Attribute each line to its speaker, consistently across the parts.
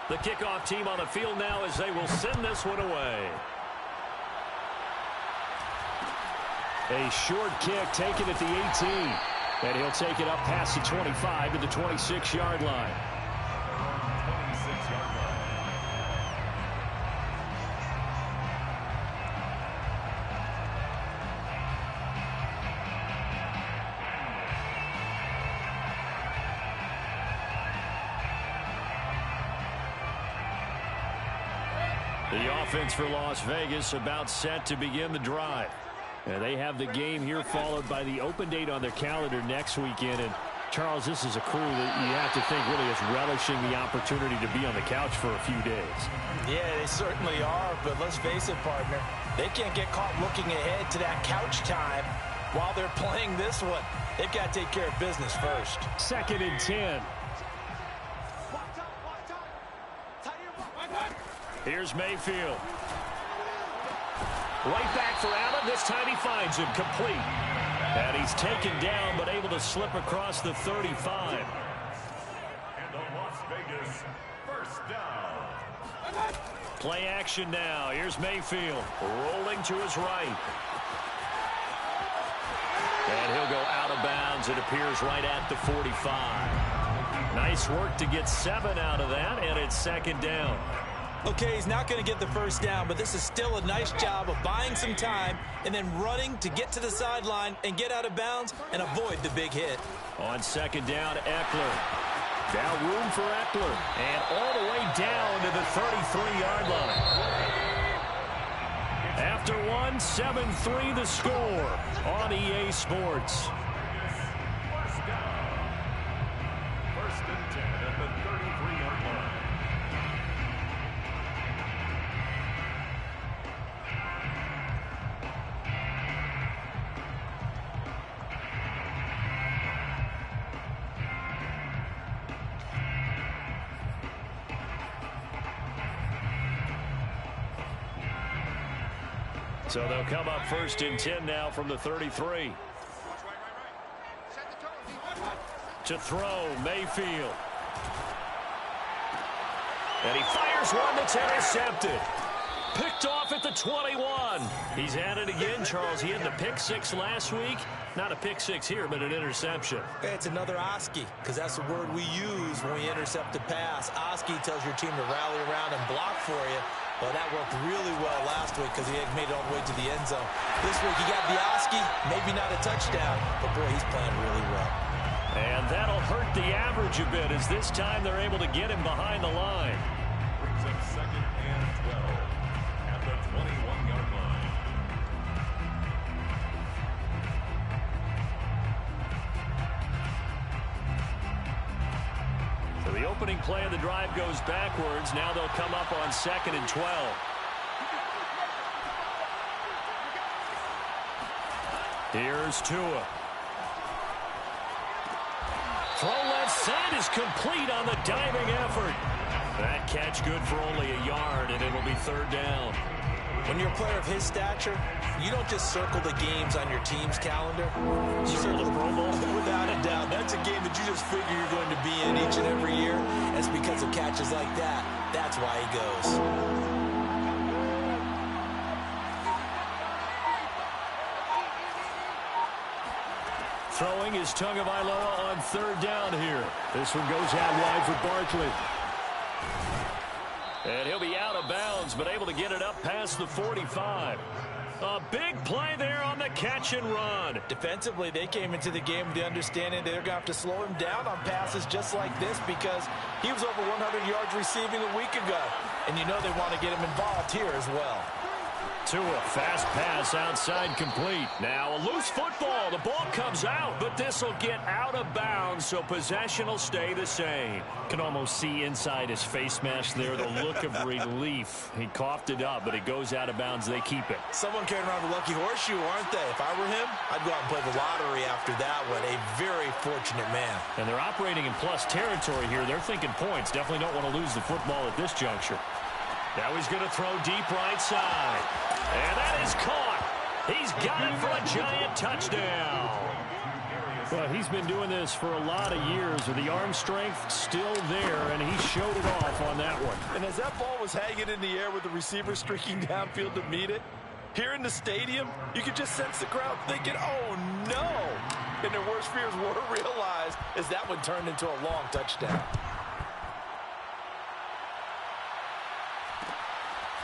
Speaker 1: The kickoff team on the field now as they will send this one away. A short kick taken at the 18. And he'll take it up past the 25 to the 26-yard line. The offense for Las Vegas about set to begin the drive. And they have the game here followed by the open date on their calendar next weekend. And, Charles, this is a crew that you have to think really is relishing the opportunity to be on the couch for a few days. Yeah, they certainly are. But let's face it, partner, they can't get caught looking ahead to that couch time while they're playing this one. They've got to take care of business first. 2nd and 10. Here's Mayfield. Right back for Allen. This time he finds him complete. And he's taken down but able to slip across the 35. And the Las Vegas first down. Play action now. Here's Mayfield rolling to his right. And he'll go out of bounds. It appears right at the 45. Nice work to get 7 out of that, and it's 2nd down. Okay, he's not going to get the first down, but this is still a nice job of buying some time and then running to get to the sideline and get out of bounds and avoid the big hit. On 2nd down, Eckler. Now room for Eckler. And all the way down to the 33-yard line. After one, 7-3 the score on EA Sports. First and 10 at the 33-yard line. So they'll come up 1st and 10 now from the 33. To throw, Mayfield. And he fires one that's intercepted. Picked off at the 21. He's at it again, Charles. He had the pick 6 last week. Not a pick 6 here, but an interception.
Speaker 2: It's another Oski, because that's the word we use when we intercept a pass. Oski tells your team to rally around and block for you. Well, that worked really well last week because he had made it all the way to the end zone. This week he got the Oski, maybe not a touchdown, but boy, he's playing really well.
Speaker 1: And that'll hurt the average a bit as this time they're able to get him behind the line. Brings up 2nd and 12 at the 21-yard line. So the opening play of the drive goes backwards. Now they'll come up on 2nd and 12. Here's Tua. Throw left side is complete on the diving effort. That catch good for only a yard, and it'll be 3rd down.
Speaker 2: When you're a player of his stature, you don't just circle the games on your team's calendar. You circle the Pro Bowl. Without a doubt. That's a game that you just figure you're going to be in each and every year. And it's because of catches like that. That's why he goes.
Speaker 1: Throwing is Tagovailoa on 3rd down here. This one goes out wide for Barkley. And he'll be out of bounds, but able to get it up past the 45. A big play there on the catch and run.
Speaker 2: Defensively, they came into the game with the understanding they're going to have to slow him down on passes just like this because he was over 100 yards receiving a week ago. And you know they want to get him involved here as well.
Speaker 1: Tua, fast pass outside complete. Now a loose football. The ball comes out, but this will get out of bounds, so possession will stay the same. Can almost see inside his face mask there the look of relief. He coughed it up, but it goes out of bounds. They keep it.
Speaker 2: Someone carrying around a lucky horseshoe, aren't they? If I were him, I'd go out and play the lottery after that one. A very fortunate man.
Speaker 1: And they're operating in plus territory here. They're thinking points. Definitely don't want to lose the football at this juncture. Now he's going to throw deep right side. And that is caught. He's got it for a giant touchdown. Well, he's been doing this for a lot of years with the arm strength still there, and he showed it off on that one.
Speaker 2: And as that ball was hanging in the air with the receiver streaking downfield to meet it, here in the stadium, you could just sense the crowd thinking, oh, no. And their worst fears were realized as that one turned into a long touchdown.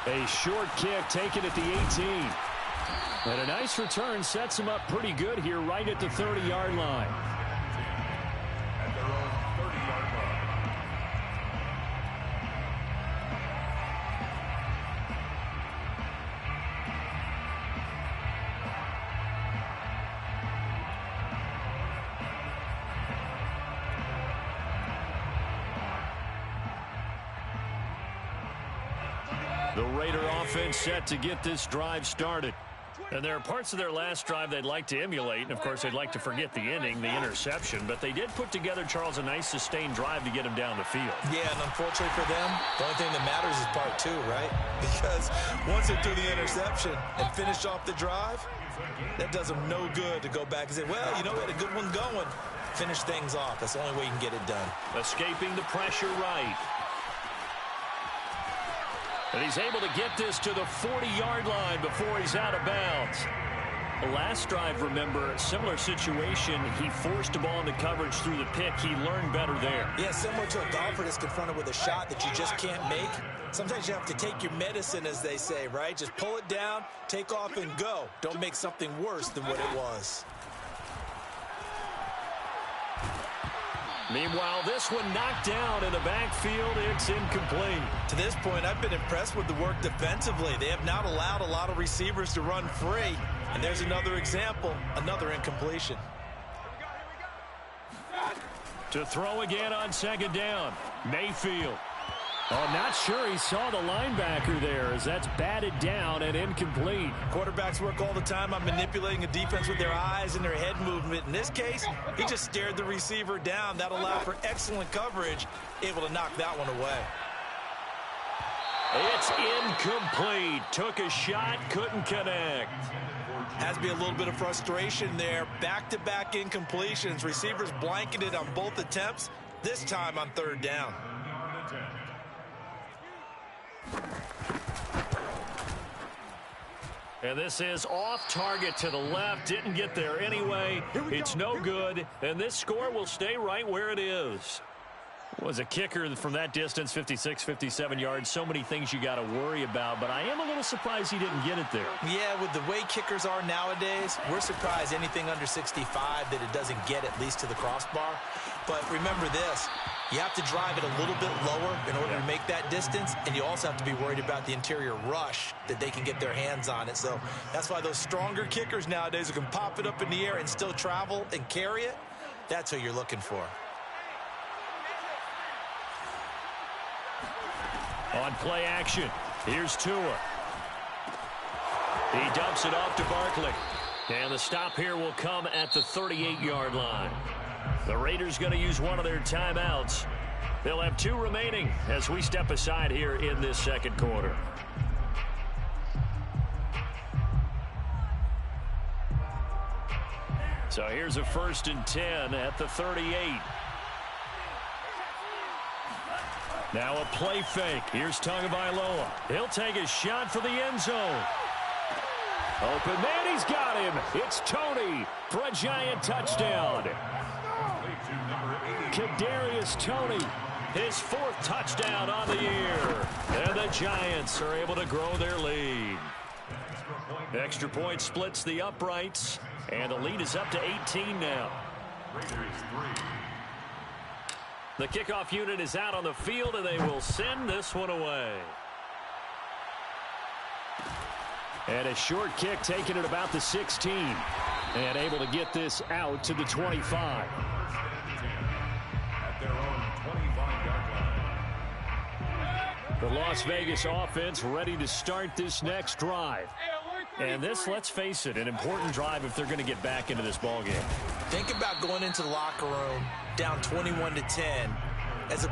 Speaker 1: A short kick taken at the 18. And a nice return sets him up pretty good here right at the 30-yard line.
Speaker 3: At their own 30-yard line.
Speaker 1: The Raider offense set to get this drive started. And there are parts of their last drive they'd like to emulate. And, of course, they'd like to forget the inning, the interception. But they did put together, Charles, a nice sustained drive to get him down the field.
Speaker 2: Yeah, and unfortunately for them, the only thing that matters is part two, right? Because once they threw the interception and finished off the drive, that does them no good to go back and say, well, you know, we had a good one going. Finish things off. That's the only way you can get it done.
Speaker 1: Escaping the pressure right. And he's able to get this to the 40-yard line before he's out of bounds. The last drive, remember, similar situation. He forced the ball into coverage through the pick. He learned better there.
Speaker 2: Yeah, similar to a golfer that's confronted with a shot that you just can't make. Sometimes you have to take your medicine, as they say, right? Just pull it down, take off, and go. Don't make something worse than what it was.
Speaker 1: Meanwhile, this one knocked down in the backfield. It's incomplete.
Speaker 2: To this point, I've been impressed with the work defensively. They have not allowed a lot of receivers to run free. And there's another example, another incompletion.
Speaker 1: To throw again on second down, Mayfield. Oh, not sure he saw the linebacker there as that's batted down and incomplete.
Speaker 2: Quarterbacks work all the time on manipulating a defense with their eyes and their head movement. In this case, he just stared the receiver down. That allowed for excellent coverage, able to knock that one away.
Speaker 1: It's incomplete. Took a shot, couldn't connect.
Speaker 2: Has to be a little bit of frustration there. Back-to-back incompletions. Receivers blanketed on both attempts, this time on third down.
Speaker 1: And this is off target to the left. Didn't get there anyway. It's no good. And this score will stay right where it is. Was a kicker from that distance, 56, 57 yards. So many things you got to worry about. But I am a little surprised he didn't get it there.
Speaker 2: Yeah, with the way kickers are nowadays, we're surprised anything under 65 that it doesn't get at least to the crossbar. But remember this. You have to drive it a little bit lower in order to make that distance, and you also have to be worried about the interior rush that they can get their hands on it. So that's why those stronger kickers nowadays who can pop it up in the air and still travel and carry it, that's who you're looking for.
Speaker 1: On play action, here's Tua. He dumps it off to Barkley. And the stop here will come at the 38-yard line. The Raiders going to use one of their timeouts. They'll have 2 remaining as we step aside here in this second quarter. So here's a 1st and 10 at the 38. Now a play fake. Here's Tagovailoa. He'll take a shot for the end zone. Open man, he's got him. It's Tony for a giant touchdown. Kadarius Toney, his 4th touchdown on the year. And the Giants are able to grow their lead. Extra point splits the uprights, and the lead is up to 18 now. The kickoff unit is out on the field, and they will send this one away. And a short kick taken at about the 16. And able to get this out to the 25.
Speaker 3: At their own 25-yard line.
Speaker 1: The Las Vegas offense ready to start this next drive. And this, let's face it, an important drive if they're going to get back into this ballgame.
Speaker 2: Think about going into the locker room down 21-10 as a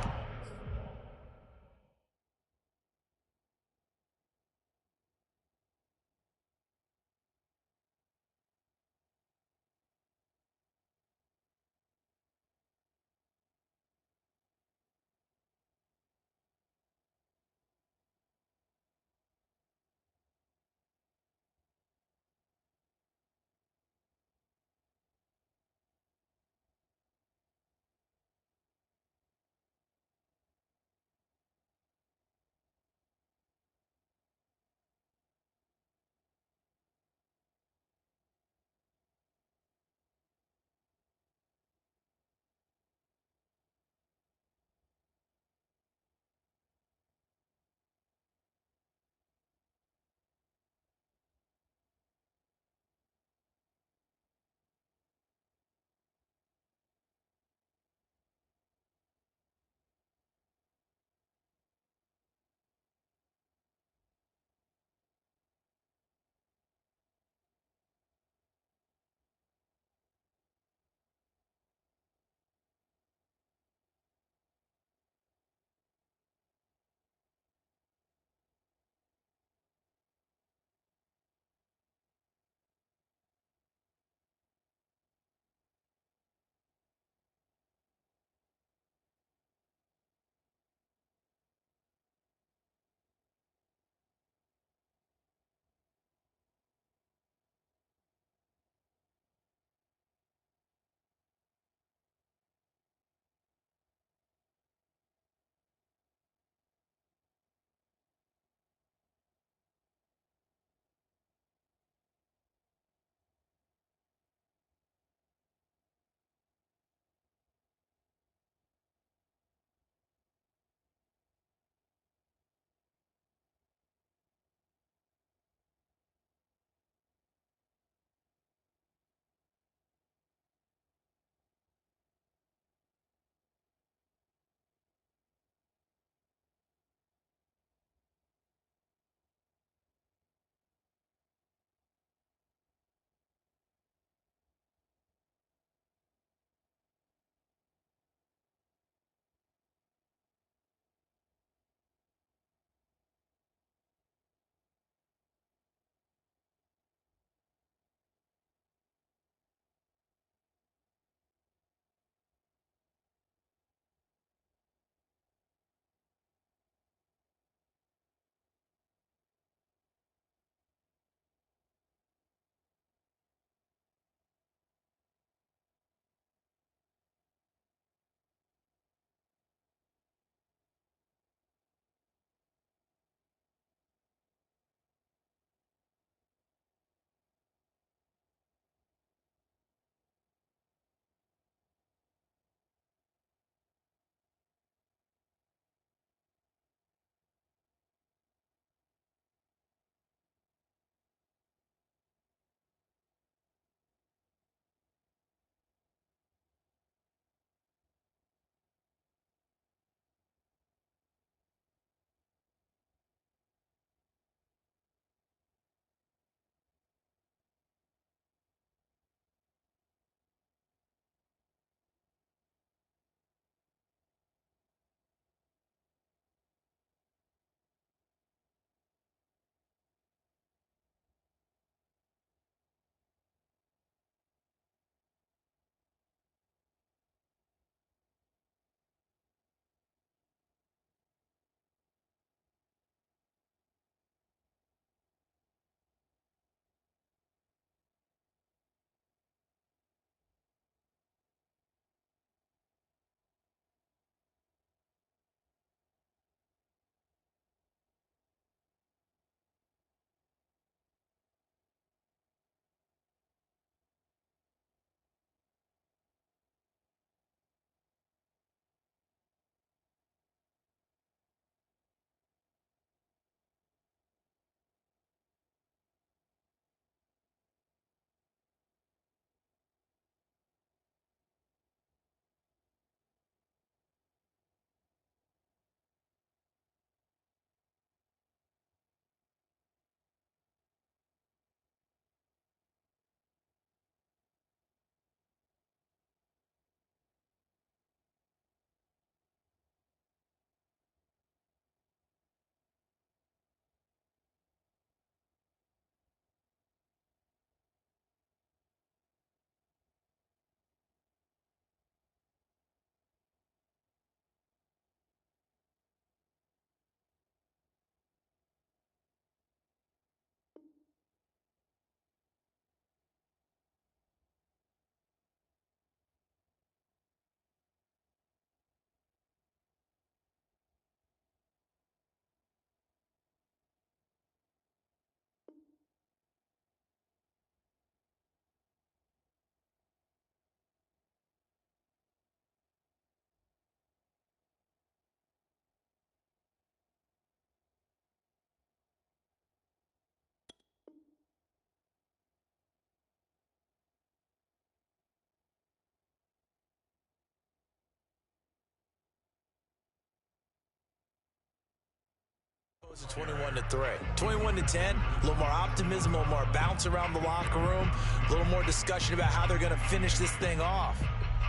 Speaker 2: 21-3. 21-10, a little more optimism, a little more bounce around the locker room, a little more discussion about how they're going to finish this thing off.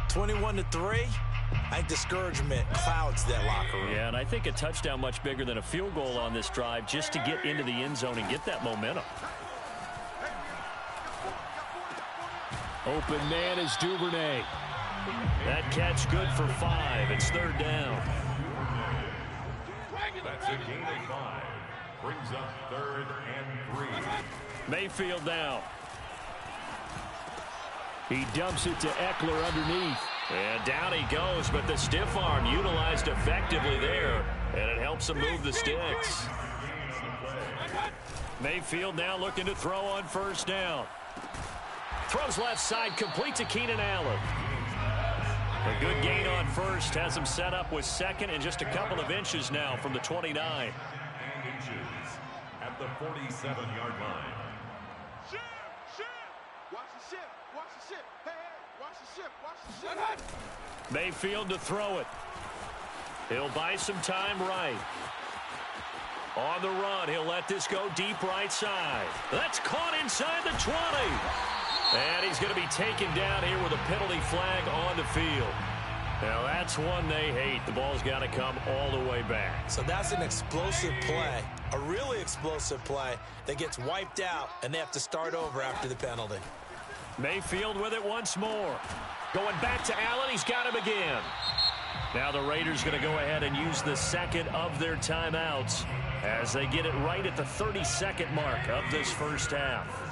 Speaker 2: 21-3, I think discouragement clouds that locker room.
Speaker 1: Yeah, and I think a touchdown much bigger than a field goal on this drive just to get into the end zone and get that momentum. Open man is Duvernay. That catch good for 5. It's 3rd down.
Speaker 3: That's a gain of 5. Brings up 3rd and 3.
Speaker 1: Mayfield now. He dumps it to Eckler underneath. And down he goes, but the stiff arm utilized effectively there. And it helps him move the sticks. Mayfield now looking to throw on 1st down. Throws left side, complete to Keenan Allen. A good gain on 1st, has him set up with 2nd and just a couple of inches now from the 29.
Speaker 3: And inches at the 47-yard line.
Speaker 4: Ship! Watch the ship! Watch the ship! Hey, watch the ship! Watch the ship!
Speaker 1: Mayfield to throw it. He'll buy some time right. On the run, he'll let this go deep right side. That's caught inside the 20. And he's going to be taken down here with a penalty flag on the field. Now that's one they hate. The ball's got to come all the way back.
Speaker 2: So that's an explosive play, a really explosive play that gets wiped out, and they have to start over after the penalty.
Speaker 1: Mayfield with it once more. Going back to Allen. He's got him again. Now the Raiders going to go ahead and use the 2nd of their timeouts as they get it right at the 32nd mark of this 1st half.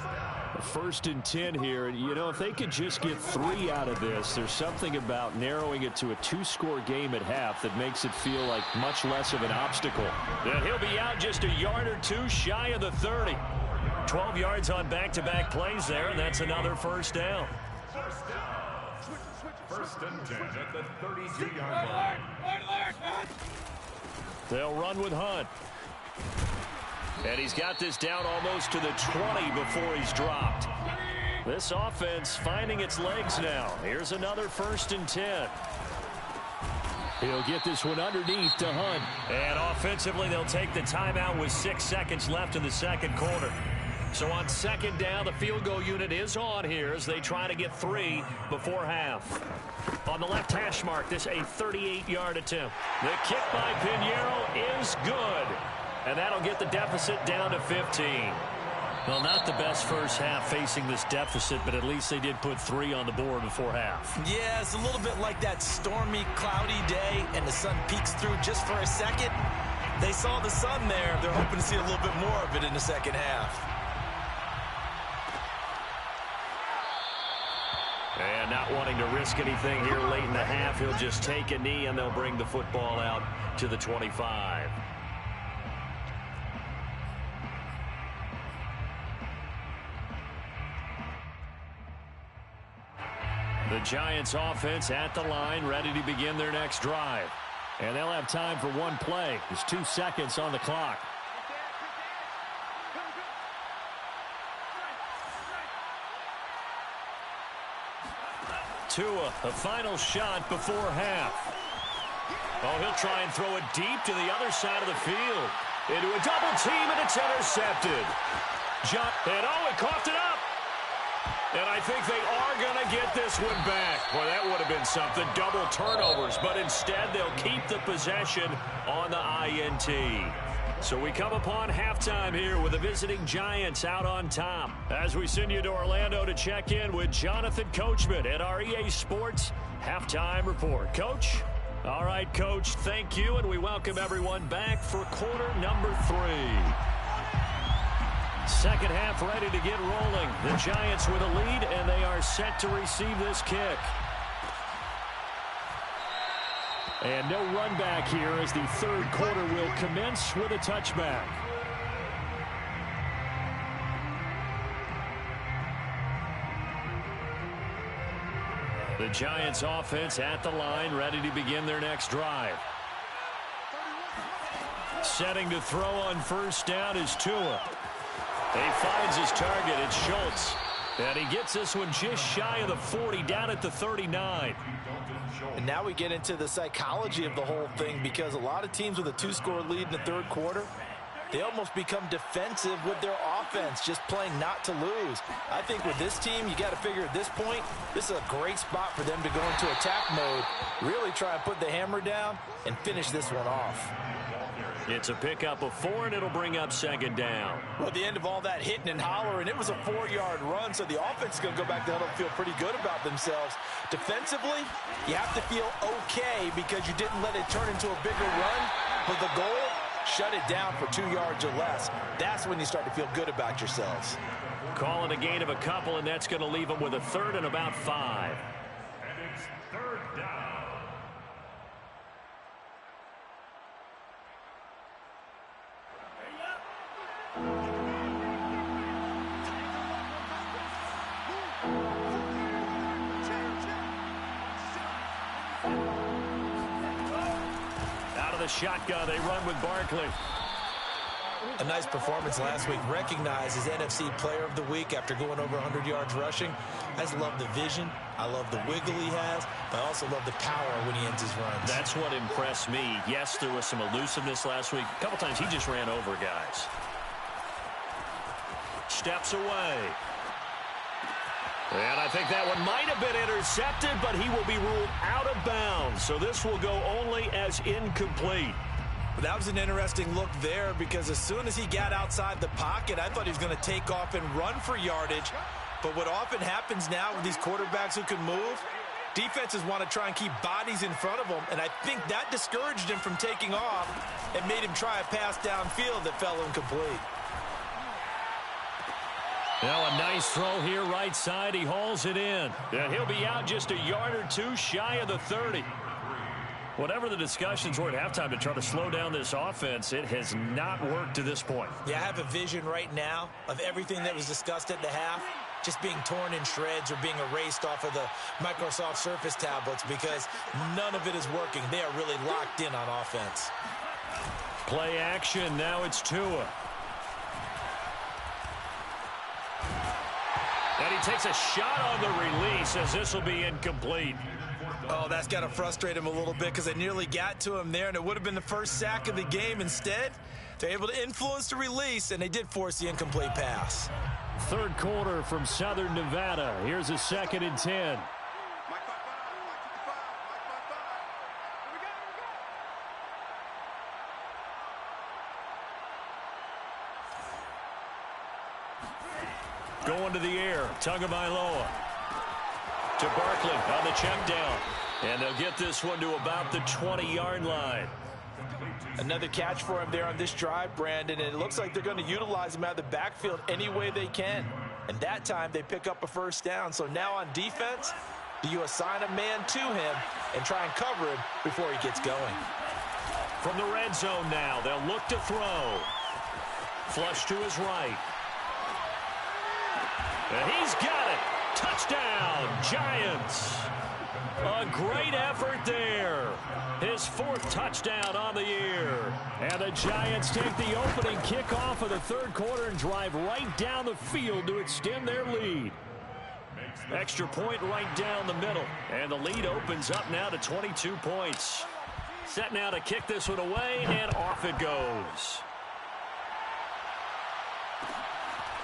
Speaker 1: 1st and 10 here. You know, if they could just get 3 out of this, there's something about narrowing it to a 2-score game at half that makes it feel like much less of an obstacle. And he'll be out just a yard or 2 shy of the 30. 12 yards on back-to-back plays there, and that's another 1st down.
Speaker 3: 1st and 10 at the 32-yard line.
Speaker 1: They'll run with Hunt. And he's got this down almost to the 20 before he's dropped. This offense finding its legs now. Here's another 1st and 10. He'll get this one underneath to Hunt. And offensively, they'll take the timeout with 6 seconds left in the 2nd quarter. So on 2nd down, the field goal unit is on here as they try to get 3 before half. On the left hash mark, this a 38-yard attempt. The kick by Pinheiro is good. And that'll get the deficit down to 15. Well, not the best 1st half facing this deficit, but at least they did put 3 on the board before half.
Speaker 2: Yeah, it's a little bit like that stormy, cloudy day, and the sun peeks through just for a second. They saw the sun there. They're hoping to see a little bit more of it in the 2nd half.
Speaker 1: And not wanting to risk anything here late in the half, he'll just take a knee, and they'll bring the football out to the 25. The Giants offense at the line, ready to begin their next drive. And they'll have time for 1 play. There's 2 seconds on the clock. Tua, a final shot before half. Oh, he'll try and throw it deep to the other side of the field. Into a double team, and it's intercepted. And oh, it coughed it up. And I think they are going to get this one back. Boy, that would have been something. Double turnovers, but instead they'll keep the possession on the INT. So we come upon halftime here with the visiting Giants out on top. As we send you to Orlando to check in with Jonathan Coachman at our EA Sports Halftime Report. Coach? All right, Coach, thank you, and we welcome everyone back for quarter number 3. 2nd half ready to get rolling. The Giants with a lead, and they are set to receive this kick. And no run back here as the 3rd quarter will commence with a touchback. The Giants offense at the line, ready to begin their next drive. Setting to throw on 1st down is Tua. He finds his target. It's Schultz. And he gets this one just shy of the 40, down at the 39.
Speaker 2: And now we get into the psychology of the whole thing, because a lot of teams with a 2-score lead in the 3rd quarter, they almost become defensive with their offense, just playing not to lose. I think with this team, you got to figure at this point, this is a great spot for them to go into attack mode, really try and put the hammer down and finish this one off.
Speaker 1: It's a pickup of 4, and it'll bring up second down.
Speaker 2: Well, at the end of all that hitting and hollering, it was a 4-yard run, so the offense is going to go back to huddle and feel pretty good about themselves. Defensively, you have to feel okay because you didn't let it turn into a bigger run, but the goal, shut it down for 2 yards or less. That's when you start to feel good about yourselves.
Speaker 1: Calling a gain of a couple, and that's going to leave them with a 3rd and about 5.
Speaker 3: And it's 3rd down.
Speaker 1: Out of the shotgun, they run with Barkley.
Speaker 2: A nice performance last week, recognized as NFC Player of the Week after going over 100 yards rushing. I just love the vision. I love the wiggle he has, but I also love the power when he ends his runs.
Speaker 1: That's what impressed me. Yes, there was some elusiveness last week. A couple times he just ran over guys. Steps away. And I think that one might have been intercepted, but he will be ruled out of bounds. So this will go only as incomplete.
Speaker 2: That was an interesting look there because as soon as he got outside the pocket, I thought he was going to take off and run for yardage. But what often happens now with these quarterbacks who can move, defenses want to try and keep bodies in front of them, and I think that discouraged him from taking off and made him try a pass downfield that fell incomplete.
Speaker 1: Now a nice throw here right side. He hauls it in. And he'll be out just a yard or two shy of the 30. Whatever the discussions were at halftime to try to slow down this offense, it has not worked to this point.
Speaker 2: Yeah, I have a vision right now of everything that was discussed at the half just being torn in shreds or being erased off of the Microsoft Surface tablets because none of it is working. They are really locked in on offense.
Speaker 1: Play action. Now it's Tua. And he takes a shot on the release as this will be incomplete.
Speaker 2: Oh, that's got to frustrate him a little bit because they nearly got to him there, and it would have been the first sack of the game. Instead, they're able to influence the release, and they did force the incomplete pass.
Speaker 1: 3rd quarter from Southern Nevada. Here's a 2nd and 10. Going to the air, Tagovailoa to Barkley on the check down. And they'll get this one to about the 20-yard line.
Speaker 2: Another catch for him there on this drive, Brandon, and it looks like they're going to utilize him out of the backfield any way they can. And that time they pick up a 1st down. So now on defense, do you assign a man to him and try and cover him before he gets going?
Speaker 1: From the red zone now, they'll look to throw. Flush to his right. And he's got it. Touchdown, Giants. A great effort there. His 4th touchdown on the year. And the Giants take the opening kickoff of the 3rd quarter and drive right down the field to extend their lead. Extra point right down the middle. And the lead opens up now to 22 points. Set now to kick this one away, and off it goes.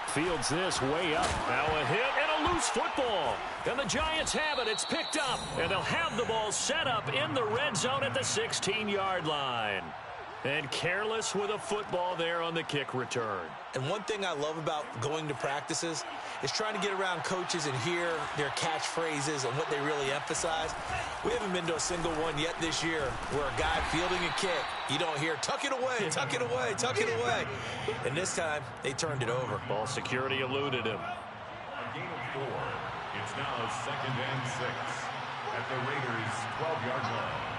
Speaker 1: Fields this way up. Now a hit and a loose football. And the Giants have it. It's picked up. And they'll have the ball set up in the red zone at the 16-yard line. And careless with a football there on the kick return.
Speaker 2: And one thing I love about going to practices is trying to get around coaches and hear their catchphrases and what they really emphasize. We haven't been to a single one yet this year where a guy fielding a kick, you don't hear, tuck it away, tuck it away, tuck it away. And this time, they turned it over.
Speaker 1: Ball security eluded him.
Speaker 3: A gain of 4. It's now 2nd and 6 at the Raiders' 12-yard line.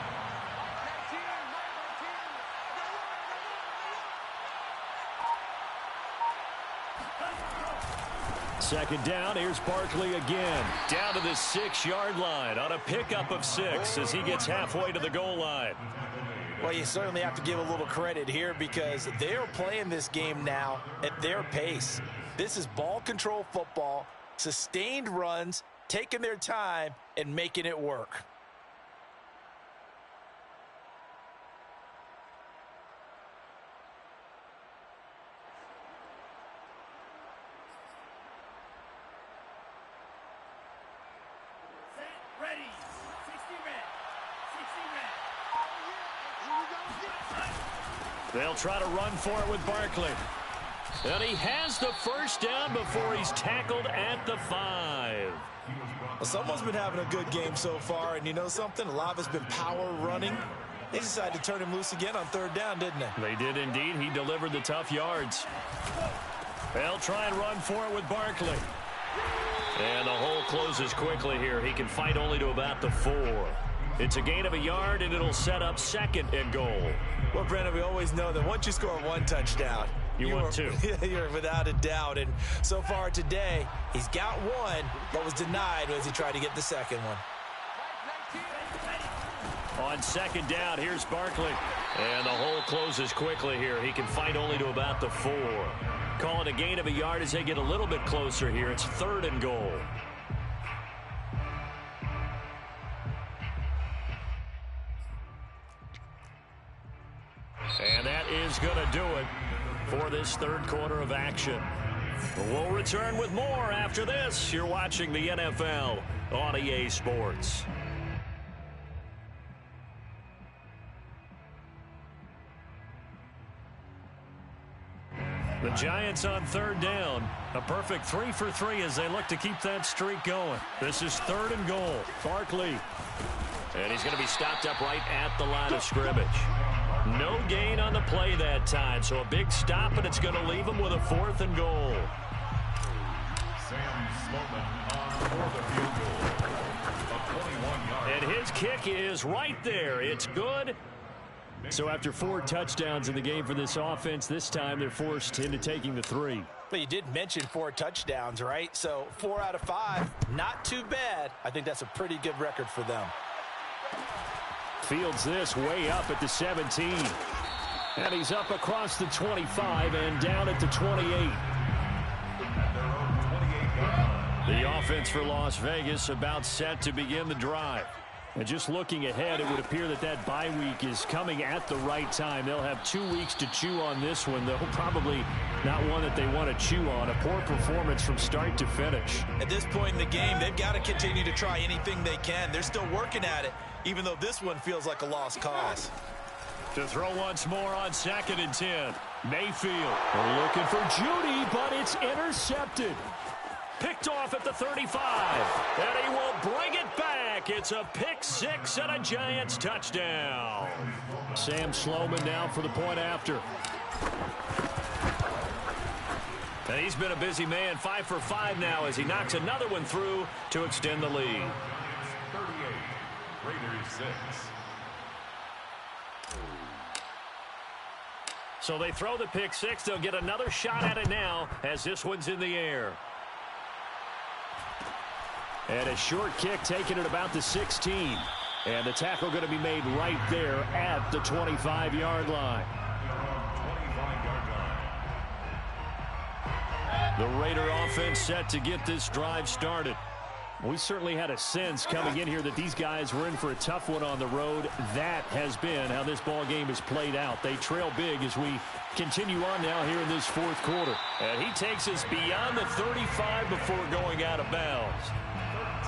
Speaker 1: Second down, here's Barkley again. Down to the 6-yard line on a pickup of 6 as he gets halfway to the goal line.
Speaker 2: Well, you certainly have to give a little credit here because they're playing this game now at their pace. This is ball control football, sustained runs, taking their time, and making it work.
Speaker 1: They'll try to run for it with Barkley. And he has the first down before he's tackled at the 5.
Speaker 2: Well, someone's been having a good game so far, and you know something? A lot of it's been power running. They decided to turn him loose again on 3rd down, didn't they?
Speaker 1: They did indeed. He delivered the tough yards. They'll try and run for it with Barkley. And the hole closes quickly here. He can fight only to about the 4. It's a gain of a yard, and it'll set up 2nd and goal.
Speaker 2: Well, Brandon, we always know that once you score 1 touchdown,
Speaker 1: you want 2.
Speaker 2: You're without a doubt. And so far today, he's got 1, but was denied as he tried to get the 2nd one.
Speaker 1: On 2nd down, here's Barkley. And the hole closes quickly here. He can fight only to about the 4. Call it a gain of a yard as they get a little bit closer here. It's 3rd and goal. And that is going to do it for this 3rd quarter of action. We'll return with more after this. You're watching the NFL on EA Sports. The Giants on 3rd down. A perfect 3 for 3 as they look to keep that streak going. This is 3rd and goal. Barkley. And he's going to be stopped up right at the line of scrimmage. No gain on the play that time, so a big stop, and it's going to leave him with a 4th and goal.
Speaker 3: Sam Sloman on for the field goal. A 21-yard.
Speaker 1: And his kick is right there. It's good. So after 4 touchdowns in the game for this offense, this time they're forced into taking the 3.
Speaker 2: But you did mention 4 touchdowns, right? So 4 out of 5, not too bad. I think that's a pretty good record for them.
Speaker 1: Fields this way up at the 17. And he's up across the 25 and down at the 28. The offense for Las Vegas about set to begin the drive. And just looking ahead, it would appear that that bye week is coming at the right time. They'll have 2 weeks to chew on this one, though probably not one that they want to chew on. A poor performance from start to finish.
Speaker 2: At this point in the game, they've got to continue to try anything they can. They're still working at it, even though this one feels like a lost cause.
Speaker 1: To throw once more on 2nd and 10. Mayfield. They're looking for Judy, but it's intercepted. Picked off at the 35, and he will bring it back. It's a pick 6 and a Giants touchdown. Sam Sloman now for the point after. And he's been a busy man, 5 for 5 now as he knocks another one through to extend the lead.
Speaker 3: 38, Raiders 6.
Speaker 1: So they throw the pick 6. They'll get another shot at it now as this one's in the air. And a short kick taken at about the 16. And the tackle going to be made right there at the 25-yard line. The Raider offense set to get this drive started. We certainly had a sense coming in here that these guys were in for a tough one on the road. That has been how this ball game has played out. They trail big as we continue on now here in this 4th quarter. And he takes us beyond the 35 before going out of bounds.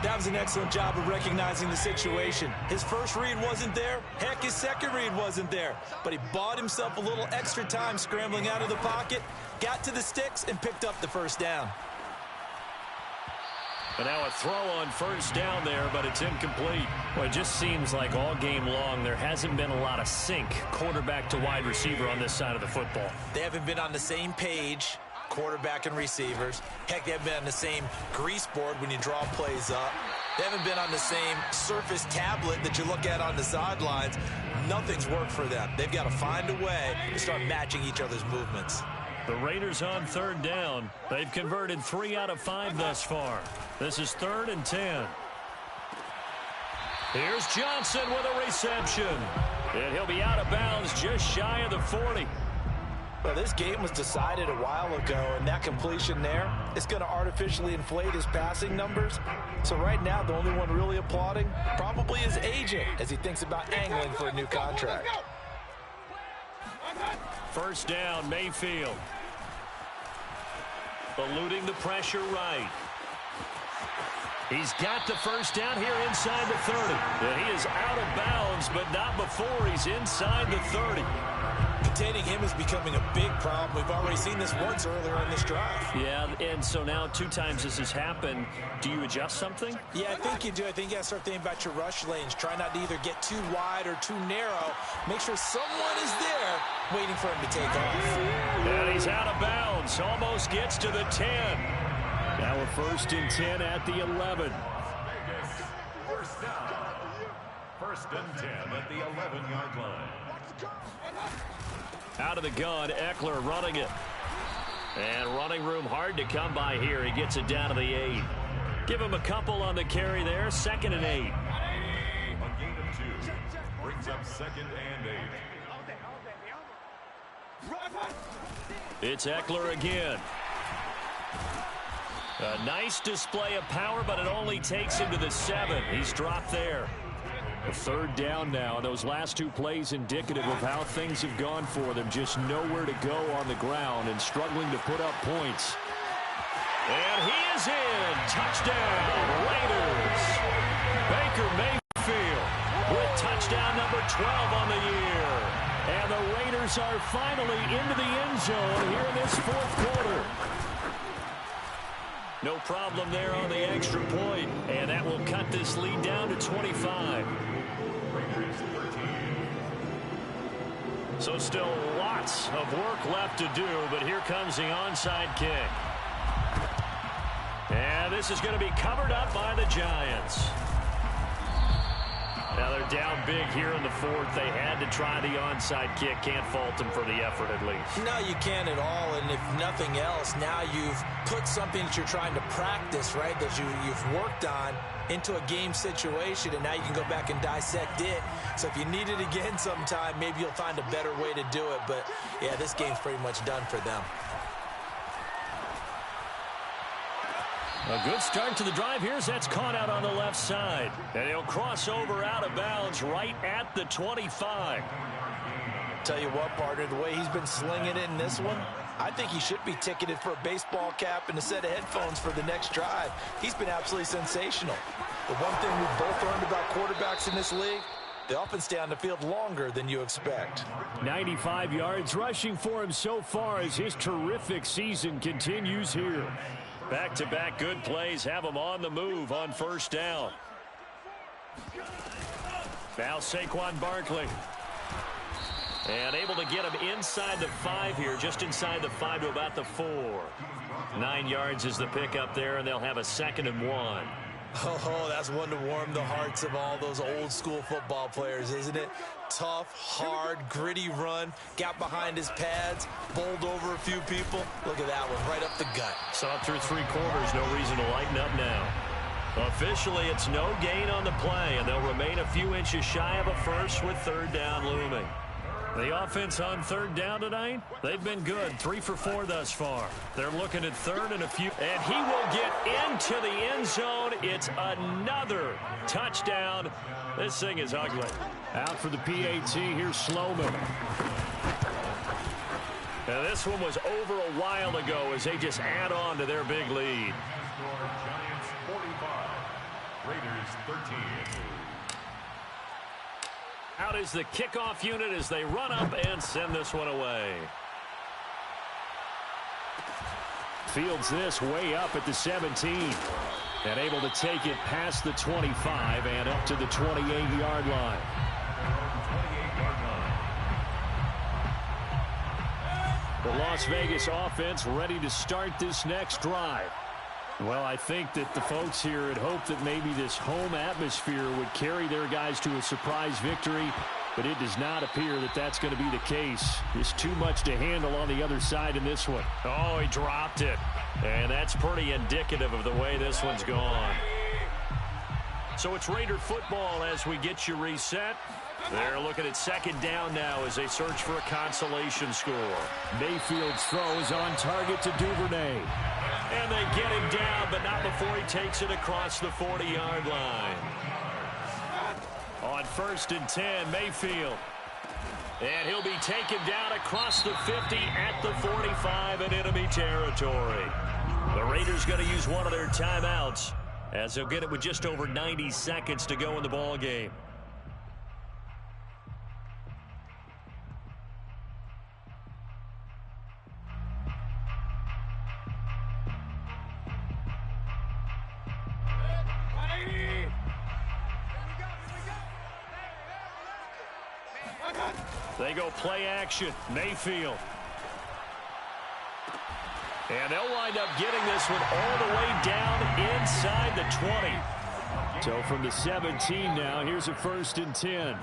Speaker 2: That was an excellent job of recognizing the situation. His first read wasn't there. Heck, his second read wasn't there. But he bought himself a little extra time scrambling out of the pocket, got to the sticks, and picked up the first down.
Speaker 1: And now a throw on 1st down there, but it's incomplete.
Speaker 5: Well, it just seems like all game long there hasn't been a lot of sync quarterback to wide receiver on this side of the football.
Speaker 2: They haven't been on the same page, quarterback and receivers. Heck, they haven't been on the same grease board when you draw plays up. They haven't been on the same surface tablet that you look at on the sidelines. Nothing's worked for them. They've got to find a way to start matching each other's movements.
Speaker 1: The Raiders on 3rd down. They've converted 3 out of 5 thus far. This is 3rd and 10. Here's Johnson with a reception. And he'll be out of bounds just shy of the 40.
Speaker 2: Well, this game was decided a while ago, and that completion there is going to artificially inflate his passing numbers. So right now, the only one really applauding probably his agent as he thinks about angling for a new contract.
Speaker 1: 1st down, Mayfield. Eluding the pressure right. He's got the 1st down here inside the 30. And he is out of bounds, but not before he's inside the 30.
Speaker 2: Containing him is becoming a big problem. We've already seen this once earlier in this drive.
Speaker 5: Yeah, and so now 2 times this has happened. Do you adjust something?
Speaker 2: Yeah, I think you do. I think you got to start thinking about your rush lanes. Try not to either get too wide or too narrow. Make sure someone is there waiting for him to take off.
Speaker 1: And he's out of bounds. Almost gets to the 10. Now a 1st and 10 at the 11.
Speaker 3: First down. 1st and 10 at the 11-yard line.
Speaker 1: Out of the gun, Eckler running it. And running room hard to come by here. He gets it down to the 8. Give him a couple on the carry there. 2nd and 8.
Speaker 3: A gain of 2 brings up 2nd and 8.
Speaker 1: It's Eckler again. A nice display of power, but it only takes him to the 7. He's dropped there. A 3rd down now. Those last 2 plays indicative of how things have gone for them. Just nowhere to go on the ground and struggling to put up points. And he is in. Touchdown, Raiders. Baker Mayfield with touchdown number 12 on the year. And the Raiders are finally into the end zone here in this 4th quarter. No problem there on the extra point. And that will cut this lead down to 25. So still lots of work left to do, but here comes the onside kick. And this is going to be covered up by the Giants. Now they're down big here in the 4th. They had to try the onside kick. Can't fault them for the effort at least.
Speaker 2: No, you can't at all. And if nothing else, now you've put something that you're trying to practice, right, that you've worked on into a game situation, and now you can go back and dissect it. So if you need it again sometime, maybe you'll find a better way to do it. But, yeah, this game's pretty much done for them.
Speaker 1: A good start to the drive here as that's caught out on the left side. And he'll cross over out of bounds right at the 25.
Speaker 2: Tell you what, partner, the way he's been slinging it in this one, I think he should be ticketed for a baseball cap and a set of headphones for the next drive. He's been absolutely sensational. The one thing we've both learned about quarterbacks in this league, they often stay on the field longer than you expect.
Speaker 1: 95 yards rushing for him so far as his terrific season continues here. Back-to-back good plays have him on the move on 1st down. Now Saquon Barkley. And able to get him inside the 5 here, just inside the 5 to about the 4. 9 yards is the pickup there, and they'll have a 2nd and 1.
Speaker 2: Oh, that's one to warm the hearts of all those old-school football players, isn't it? Tough, hard, gritty run, got behind his pads, bowled over a few people. Look at that one, right up the gut.
Speaker 1: Saw through 3 quarters, no reason to lighten up now. Officially, it's no gain on the play, and they'll remain a few inches shy of a first with 3rd down looming. The offense on 3rd down tonight, they've been good. 3 for 4 thus far. They're looking at 3rd and a few. And he will get into the end zone. It's another touchdown. This thing is ugly. Out for the PAT, here's Sloman. Now this one was over a while ago as they just add on to their big lead.
Speaker 3: Giants 45, Raiders 13.
Speaker 1: Out is the kickoff unit as they run up and send this one away. Fields this way up at the 17. And able to take it past the 25 and up to the 28-yard line. The Las Vegas offense ready to start this next drive. Well, I think that the folks here had hoped that maybe this home atmosphere would carry their guys to a surprise victory, but it does not appear that that's going to be the case. There's too much to handle on the other side in this one. Oh, he dropped it. And that's pretty indicative of the way this one's gone. So it's Raider football as we get you reset. They're looking at 2nd down now as they search for a consolation score. Mayfield's throw is on target to Duvernay. And they get him down, but not before he takes it across the 40-yard line. On 1st and 10, Mayfield. And he'll be taken down across the 50 at the 45 in enemy territory. The Raiders going to use one of their timeouts as they'll get it with just over 90 seconds to go in the ball game. They go play action. Mayfield. And they'll wind up getting this one all the way down inside the 20. So from the 17 now, here's a 1st and 10.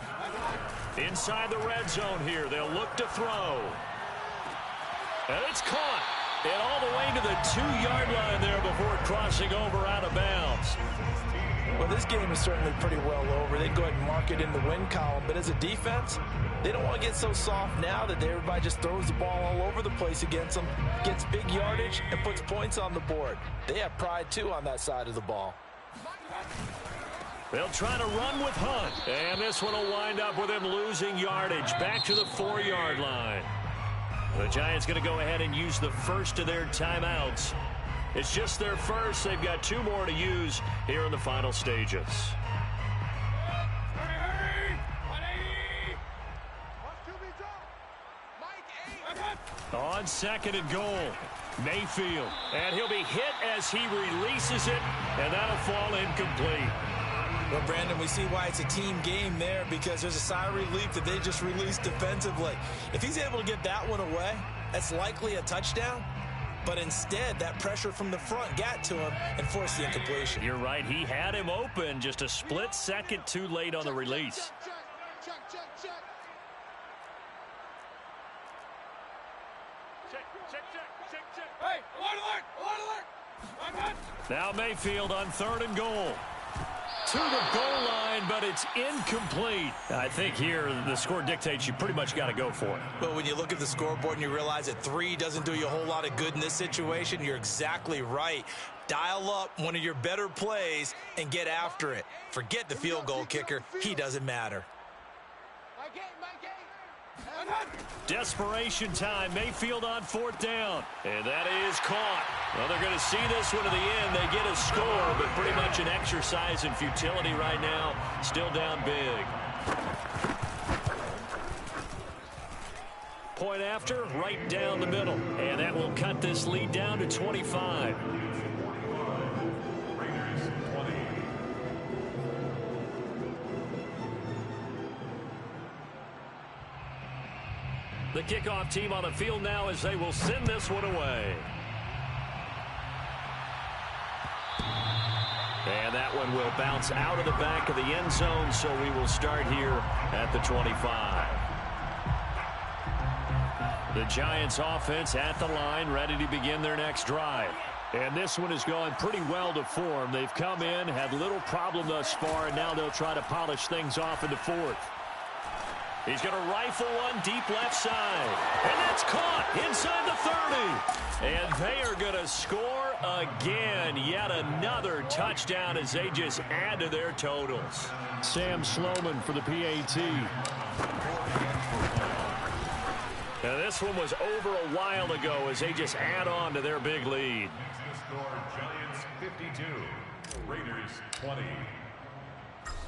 Speaker 1: Inside the red zone here, they'll look to throw. And it's caught. And all the way to the 2-yard line there before crossing over out of bounds.
Speaker 2: Well, this game is certainly pretty well over. They'd go ahead and mark it in the win column. But as a defense, they don't want to get so soft now that everybody just throws the ball all over the place against them, gets big yardage, and puts points on the board. They have pride, too, on that side of the ball.
Speaker 1: They'll try to run with Hunt. And this one will wind up with him losing yardage back to the 4-yard line. The Giants going to go ahead and use the first of their timeouts. It's just their first. They've got 2 more to use here in the final stages. On 2nd and goal, Mayfield. And he'll be hit as he releases it, and that'll fall incomplete.
Speaker 2: Well, Brandon, we see why it's a team game there, because there's a sigh of relief that they just released defensively. If he's able to get that one away, that's likely a touchdown. But instead, that pressure from the front got to him and forced the incompletion.
Speaker 1: You're right. He had him open, just a split second too late on the release.
Speaker 4: Hey, alert!
Speaker 1: Now Mayfield on 3rd and goal. To the goal line, but it's incomplete. I think here the score dictates you pretty much got to go for it.
Speaker 2: But when you look at the scoreboard and you realize that 3 doesn't do you a whole lot of good in this situation, you're exactly right. Dial up one of your better plays and get after it. Forget the field goal kicker. He doesn't matter.
Speaker 1: Desperation time. Mayfield on 4th down. And that is caught. Well, they're going to see this one to the end. They get a score, but pretty much an exercise in futility right now. Still down big. Point after, right down the middle. And that will cut this lead down to 25. The kickoff team on the field now as they will send this one away. And that one will bounce out of the back of the end zone, so we will start here at the 25. The Giants offense at the line, ready to begin their next drive. And this one has gone pretty well to form. They've come in, had little problem thus far, and now they'll try to polish things off in the 4th. He's going to rifle one deep left side. And that's caught inside the 30. And they are going to score again. Yet another touchdown as they just add to their totals. Sam Sloman for the PAT. Now this one was over a while ago as they just add on to their big lead.
Speaker 3: Giants 52, Raiders 20.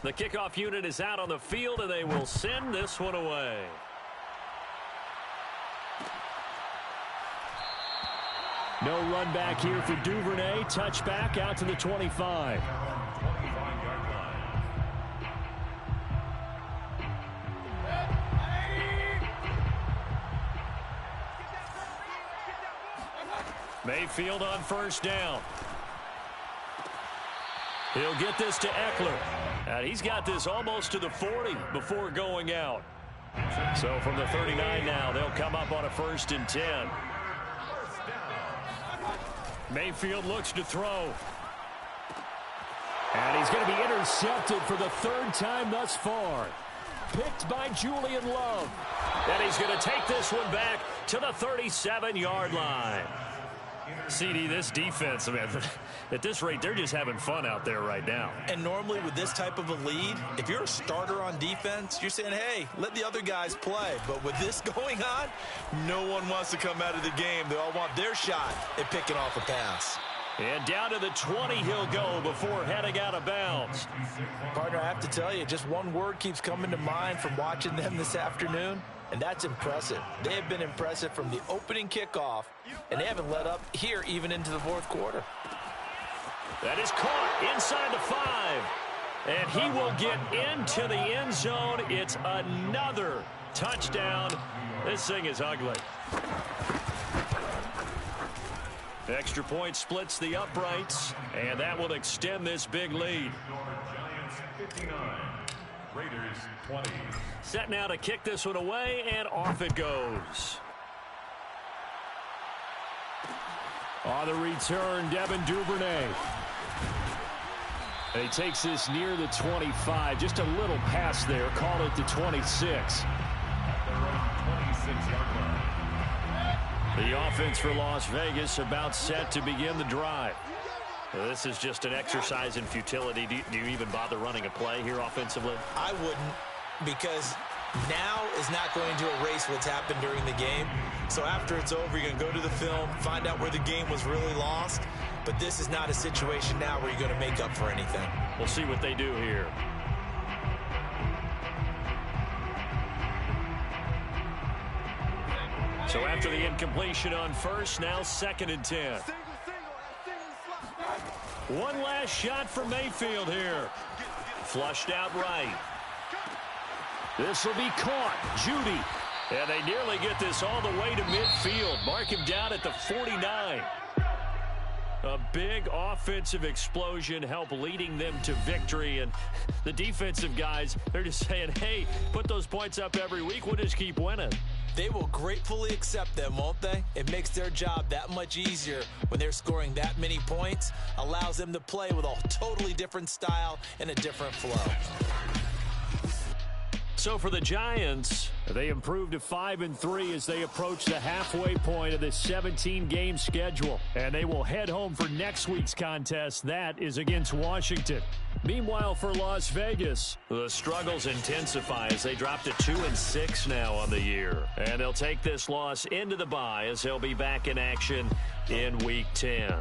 Speaker 1: The kickoff unit is out on the field, and they will send this one away. No run back here for Duvernay. Touchback out to the 25. Mayfield on 1st down. He'll get this to Eckler. And he's got this almost to the 40 before going out. So from the 39 now, they'll come up on a 1st and 10. Mayfield looks to throw. And he's going to be intercepted for the 3rd time thus far. Picked by Julian Love. And he's going to take this one back to the 37-yard line. CD, this defense, I mean, at this rate, they're just having fun out there right now.
Speaker 2: And normally with this type of a lead, if you're a starter on defense, you're saying, hey, let the other guys play. But with this going on, no one wants to come out of the game. They all want their shot at picking off a pass.
Speaker 1: And down to the 20 he'll go before heading out of bounds.
Speaker 2: Partner, I have to tell you, just one word keeps coming to mind from watching them this afternoon, and that's impressive. They have been impressive from the opening kickoff, and they haven't let up here even into the 4th quarter.
Speaker 1: That is caught inside the 5.
Speaker 5: And he will get into the end zone. It's another touchdown. This thing is ugly. Extra point splits the uprights, and that will extend this big lead.
Speaker 3: Giants 59, Raiders 20.
Speaker 5: Set now to kick this one away, and off it goes.
Speaker 1: On the return, Devin Duvernay. And he takes this near the 25. Just a little pass there. Call it the 26.
Speaker 3: At their own 26-yard line.
Speaker 1: The offense for Las Vegas about set to begin the drive.
Speaker 5: Well, this is just an exercise in futility. Do you even bother running a play here offensively?
Speaker 2: I wouldn't, because now is not going to erase what's happened during the game. So after it's over, you're going to go to the film, find out where the game was really lost. But this is not a situation now where you're going to make up for anything.
Speaker 5: We'll see what they do here. So after the incompletion on first, now 2nd and 10. One last shot for Mayfield here. Flushed out right.
Speaker 1: This will be caught. Judy.
Speaker 5: And they nearly get this all the way to midfield. Mark him down at the 49. A big offensive explosion helped leading them to victory. And the defensive guys, they're just saying, hey, put those points up every week. We'll just keep winning.
Speaker 2: They will gratefully accept them, won't they? It makes their job that much easier when they're scoring that many points. Allows them to play with a totally different style and a different flow.
Speaker 1: So for the Giants, they improved to 5-3 as they approach the halfway point of this 17-game schedule. And they will head home for next week's contest. That is against Washington. Meanwhile, for Las Vegas,
Speaker 5: the struggles intensify as they drop to 2-6 now on the year. And they'll take this loss into the bye as they'll be back in action in Week 10.